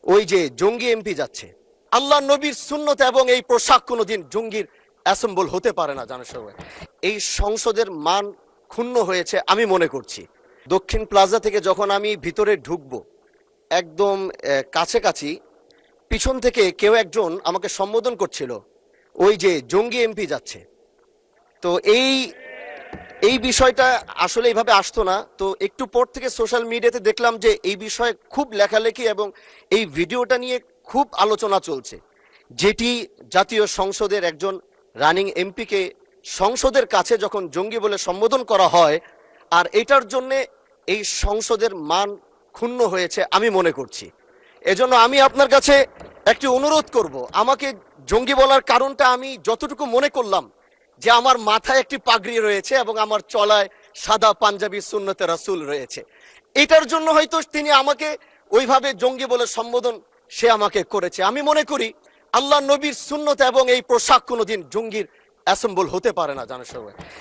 ওই যে জঙ্গি এমপি যাচ্ছে, আল্লাহ নবীর সুন্নত এবং এই পোশাক কোনোদিন জঙ্গির অ্যাসেম্বল হতে পারে না। জানার সবাই এই সংসদের মান ক্ষুণ্ণ হয়েছে আমি মনে করছি। দক্ষিণ প্লাজা থেকে যখন আমি ভিতরে ঢুকবো, একদম কাছাকাছি পিছন থেকে কেউ একজন আমাকে সম্বোধন করছিল, ওই যে জঙ্গি এমপি যাচ্ছে। তো এই বিষয়টা আসলে এইভাবে আসতো না। তো একটু পর থেকে সোশ্যাল মিডিয়াতে দেখলাম যে এই বিষয়ে খুব লেখালেখি এবং এই ভিডিওটা নিয়ে খুব আলোচনা চলছে, যেটি জাতীয় সংসদের একজন রানিং এমপিকে সংসদের কাছে যখন জঙ্গি বলে সম্বোধন করা হয়, আর এটার জন্যে এই সংসদের মান ক্ষুণ্ণ হয়েছে আমি মনে করছি। এজন্য আমি আপনার কাছে একটি অনুরোধ করব, আমাকে জঙ্গি বলার কারণটা আমি যতটুকু মনে করলাম যে আমার মাথায় একটি পাগড়ি রয়েছে এবং আমার চলায় সাদা পাঞ্জাবি সুন্নতে রাসূল রয়েছে, এটার জন্য হয়তো তিনি আমাকে ওইভাবে জঙ্গি বলে সম্বোধন সে আমাকে করেছে। আমি মনে করি আল্লাহ নবীর সুন্নত এবং এই পোশাক কোনোদিন জঙ্গির অ্যাসেম্বল হতে পারে না। জানার সবাই